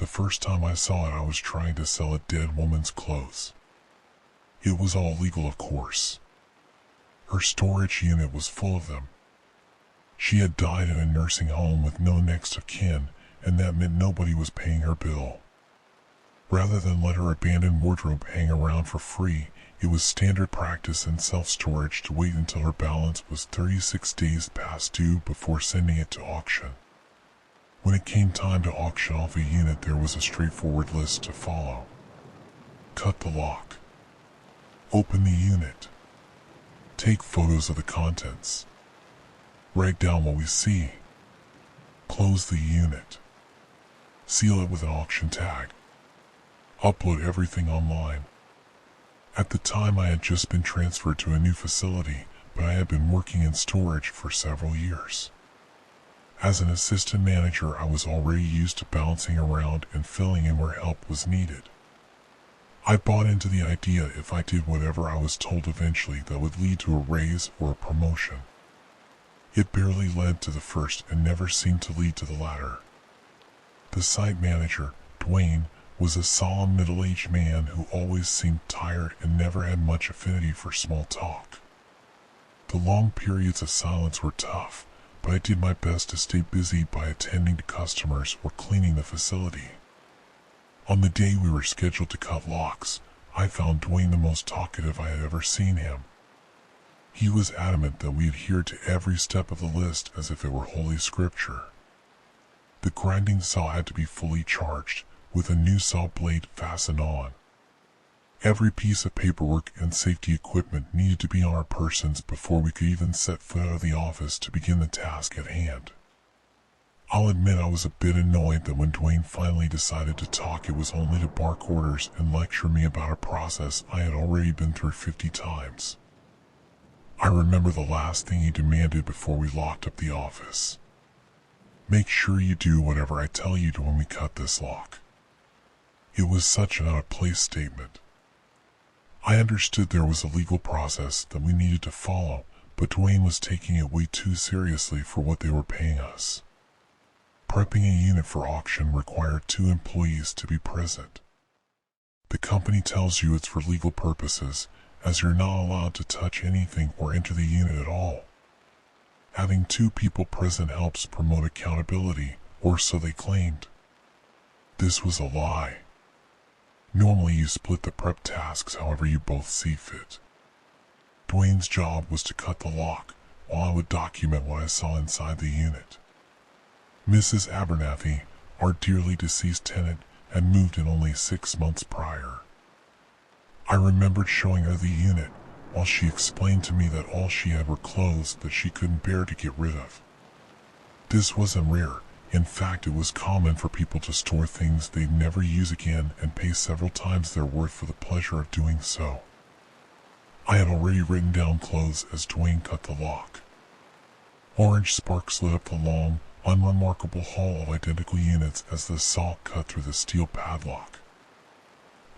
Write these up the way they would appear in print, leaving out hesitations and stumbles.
first time I saw it, I was trying to sell a dead woman's clothes. It was all legal, of course. Her storage unit was full of them. She had died in a nursing home with no next of kin, and that meant nobody was paying her bill. Rather than let her abandoned wardrobe hang around for free, it was standard practice in self-storage to wait until her balance was 36 days past due before sending it to auction. When it came time to auction off a unit, there was a straightforward list to follow. Cut the lock. Open the unit. Take photos of the contents. Write down what we see. Close the unit. Seal it with an auction tag. Upload everything online. At the time, I had just been transferred to a new facility, but I had been working in storage for several years. As an assistant manager, I was already used to bouncing around and filling in where help was needed. I bought into the idea if I did whatever I was told eventually, that would lead to a raise or a promotion. It barely led to the first and never seemed to lead to the latter. The site manager, Dwayne, was a solemn middle-aged man who always seemed tired and never had much affinity for small talk. The long periods of silence were tough, but I did my best to stay busy by attending to customers or cleaning the facility. On the day we were scheduled to cut locks, I found Dwayne the most talkative I had ever seen him. He was adamant that we adhere to every step of the list as if it were Holy Scripture. The grinding saw had to be fully charged, with a new saw blade fastened on. Every piece of paperwork and safety equipment needed to be on our persons before we could even set foot out of the office to begin the task at hand. I'll admit I was a bit annoyed that when Dwayne finally decided to talk, it was only to bark orders and lecture me about a process I had already been through 50 times. I remember the last thing he demanded before we locked up the office. Make sure you do whatever I tell you to when we cut this lock. It was such an out-of-place statement. I understood there was a legal process that we needed to follow, but Dwayne was taking it way too seriously for what they were paying us. Prepping a unit for auction required 2 employees to be present. The company tells you it's for legal purposes, as you're not allowed to touch anything or enter the unit at all. Having 2 people present helps promote accountability, or so they claimed. This was a lie. Normally you split the prep tasks however you both see fit. Dwayne's job was to cut the lock, while I would document what I saw inside the unit. Mrs. Abernathy, our dearly deceased tenant, had moved in only 6 months prior. I remembered showing her the unit, while she explained to me that all she had were clothes that she couldn't bear to get rid of. This wasn't rare. In fact, it was common for people to store things they'd never use again and pay several times their worth for the pleasure of doing so. I had already written down clothes as Dwayne cut the lock. Orange sparks lit up the long, unremarkable hall of identical units as the saw cut through the steel padlock.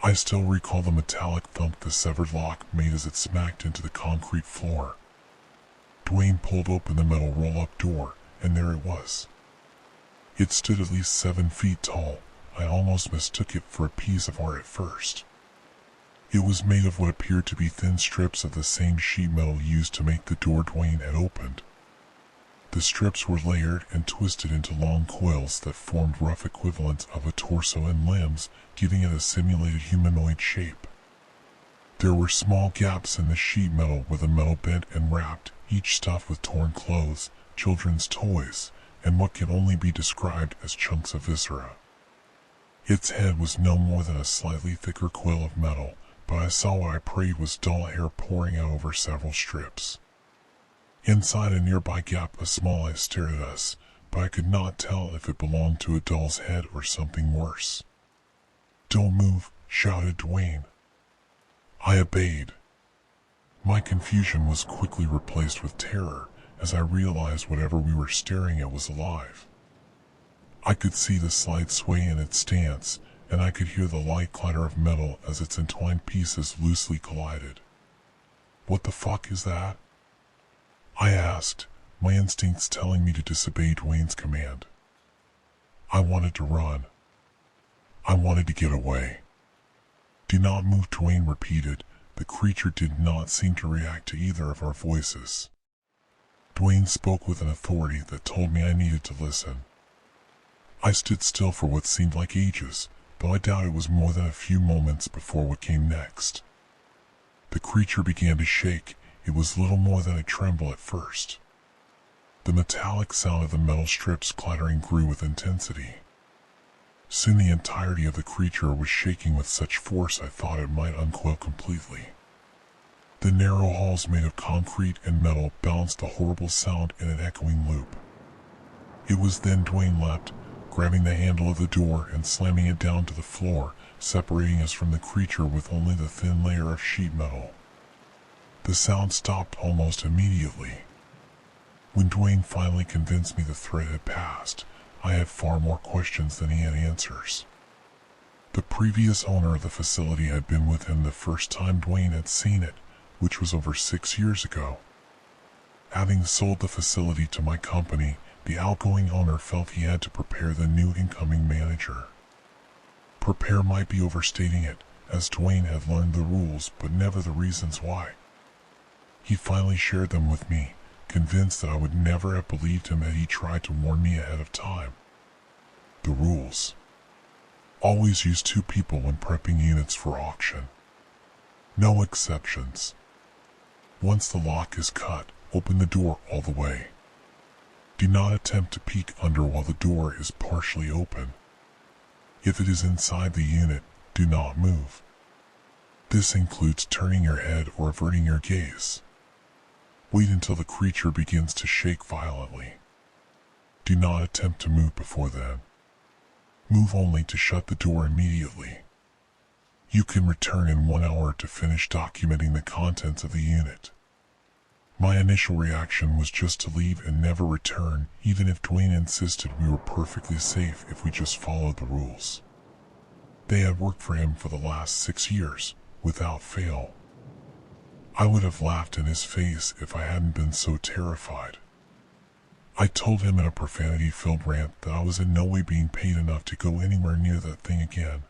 I still recall the metallic thump the severed lock made as it smacked into the concrete floor. Dwayne pulled open the metal roll-up door, and there it was. It stood at least 7 feet tall. I almost mistook it for a piece of art at first. It was made of what appeared to be thin strips of the same sheet metal used to make the door Dwayne had opened. The strips were layered and twisted into long coils that formed rough equivalents of a torso and limbs, giving it a simulated humanoid shape. There were small gaps in the sheet metal where the metal bent and wrapped, each stuffed with torn clothes, children's toys, and what can only be described as chunks of viscera. Its head was no more than a slightly thicker coil of metal, but I saw what I prayed was dull hair pouring out over several strips. Inside a nearby gap, a small eye stared at us, but I could not tell if it belonged to a doll's head or something worse. "Don't move," shouted Dwayne. I obeyed. My confusion was quickly replaced with terror as I realized whatever we were staring at was alive. I could see the slight sway in its stance, and I could hear the light clatter of metal as its entwined pieces loosely collided. "What the fuck is that?" I asked, my instincts telling me to disobey Dwayne's command. I wanted to run. I wanted to get away. "Do not move," Dwayne repeated. The creature did not seem to react to either of our voices. Dwayne spoke with an authority that told me I needed to listen. I stood still for what seemed like ages, though I doubt it was more than a few moments before what came next. The creature began to shake. It was little more than a tremble at first. The metallic sound of the metal strips clattering grew with intensity. Soon the entirety of the creature was shaking with such force I thought it might uncoil completely. The narrow halls made of concrete and metal bounced a horrible sound in an echoing loop. It was then Dwayne leapt, grabbing the handle of the door and slamming it down to the floor, separating us from the creature with only the thin layer of sheet metal. The sound stopped almost immediately. When Dwayne finally convinced me the threat had passed, I had far more questions than he had answers. The previous owner of the facility had been with him the first time Dwayne had seen it, which was over 6 years ago. Having sold the facility to my company, the outgoing owner felt he had to prepare the new incoming manager. Prepare might be overstating it, as Dwayne had learned the rules but never the reasons why. He finally shared them with me, convinced that I would never have believed him had he tried to warn me ahead of time. The rules. Always use 2 people when prepping units for auction. No exceptions. Once the lock is cut, open the door all the way. Do not attempt to peek under while the door is partially open. If it is inside the unit, do not move. This includes turning your head or averting your gaze. Wait until the creature begins to shake violently. Do not attempt to move before then. Move only to shut the door immediately. You can return in 1 hour to finish documenting the contents of the unit. My initial reaction was just to leave and never return, even if Dwayne insisted we were perfectly safe if we just followed the rules. They had worked for him for the last 6 years, without fail. I would have laughed in his face if I hadn't been so terrified. I told him in a profanity-filled rant that I was in no way being paid enough to go anywhere near that thing again.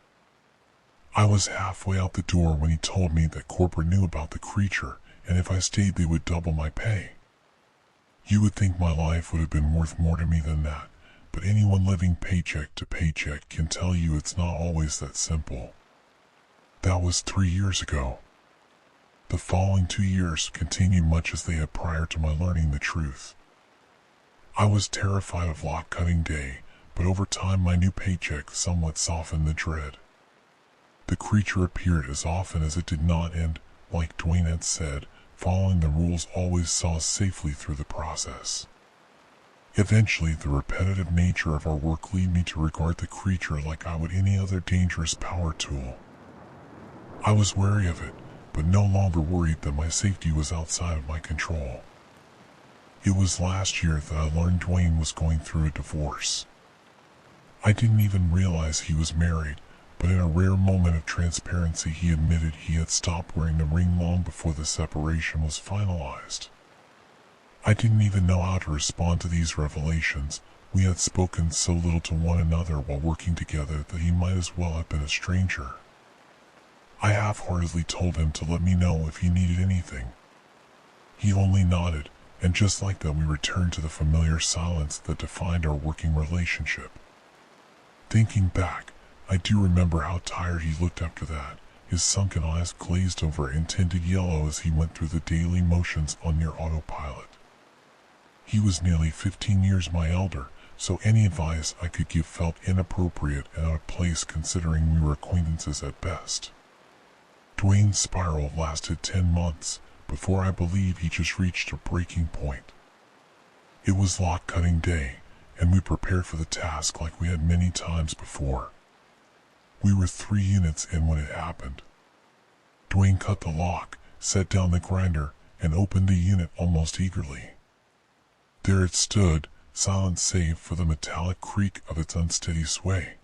I was halfway out the door when he told me that corporate knew about the creature, and if I stayed they would double my pay. You would think my life would have been worth more to me than that, but anyone living paycheck to paycheck can tell you it's not always that simple. That was 3 years ago. The following 2 years continued much as they had prior to my learning the truth. I was terrified of lock cutting day, but over time my new paycheck somewhat softened the dread. The creature appeared as often as it did not, and, like Dwayne had said, following the rules always saw us safely through the process. Eventually, the repetitive nature of our work led me to regard the creature like I would any other dangerous power tool. I was wary of it, but no longer worried that my safety was outside of my control. It was last year that I learned Dwayne was going through a divorce. I didn't even realize he was married, but in a rare moment of transparency he admitted he had stopped wearing the ring long before the separation was finalized. I didn't even know how to respond to these revelations. We had spoken so little to one another while working together that he might as well have been a stranger. I half-heartedly told him to let me know if he needed anything. He only nodded, and just like that we returned to the familiar silence that defined our working relationship. Thinking back, I do remember how tired he looked after that, his sunken eyes glazed over and tinted yellow as he went through the daily motions on near autopilot. He was nearly 15 years my elder, so any advice I could give felt inappropriate and out of place considering we were acquaintances at best. Dwayne's spiral lasted 10 months, before I believe he just reached a breaking point. It was lock cutting day, and we prepared for the task like we had many times before. We were 3 units in when it happened. Dwayne cut the lock, set down the grinder, and opened the unit almost eagerly. There it stood, silent save for the metallic creak of its unsteady sway.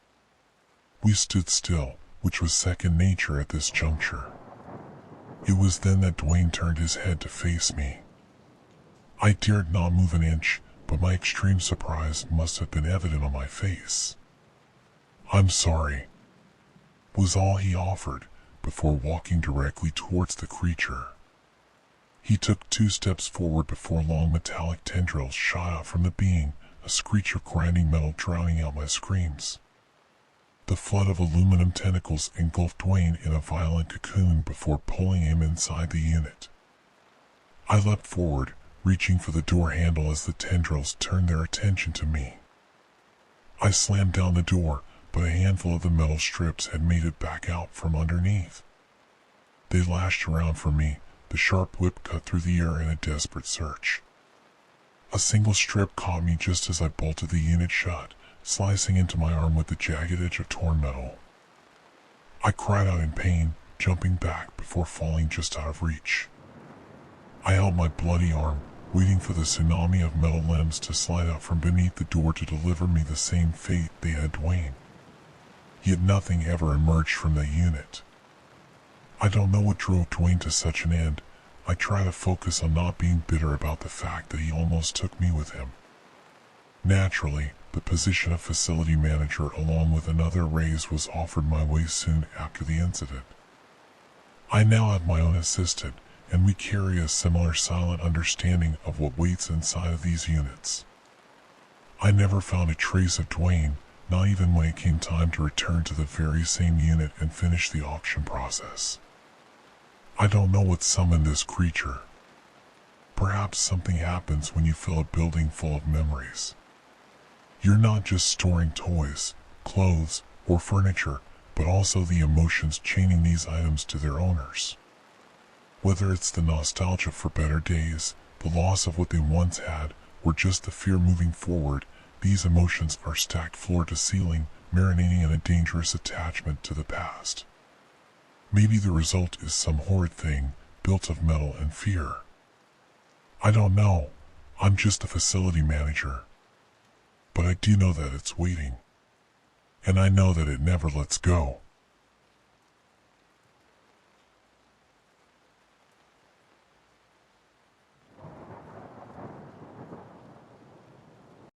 We stood still, which was second nature at this juncture. It was then that Dwayne turned his head to face me. I dared not move an inch, but my extreme surprise must have been evident on my face. "I'm sorry," was all he offered before walking directly towards the creature. He took 2 steps forward before long metallic tendrils shot out from the being, a screech of grinding metal drowning out my screams. The flood of aluminum tentacles engulfed Dwayne in a violent cocoon before pulling him inside the unit. I leapt forward, reaching for the door handle as the tendrils turned their attention to me. I slammed down the door, but a handful of the metal strips had made it back out from underneath. They lashed around for me, the sharp whip cut through the air in a desperate search. A single strip caught me just as I bolted the unit shut, slicing into my arm with the jagged edge of torn metal. I cried out in pain, jumping back before falling just out of reach. I held my bloody arm, waiting for the tsunami of metal limbs to slide out from beneath the door to deliver me the same fate they had Dwayne. Yet nothing ever emerged from that unit. I don't know what drove Dwayne to such an end. I try to focus on not being bitter about the fact that he almost took me with him. Naturally, the position of facility manager along with another raise was offered my way soon after the incident. I now have my own assistant, and we carry a similar silent understanding of what waits inside of these units. I never found a trace of Dwayne, not even when it came time to return to the very same unit and finish the auction process. I don't know what summoned this creature. Perhaps something happens when you fill a building full of memories. You're not just storing toys, clothes, or furniture, but also the emotions chaining these items to their owners. Whether it's the nostalgia for better days, the loss of what they once had, or just the fear moving forward, these emotions are stacked floor to ceiling, marinating in a dangerous attachment to the past. Maybe the result is some horrid thing, built of metal and fear. I don't know. I'm just a facility manager. But I do know that it's waiting. And I know that it never lets go.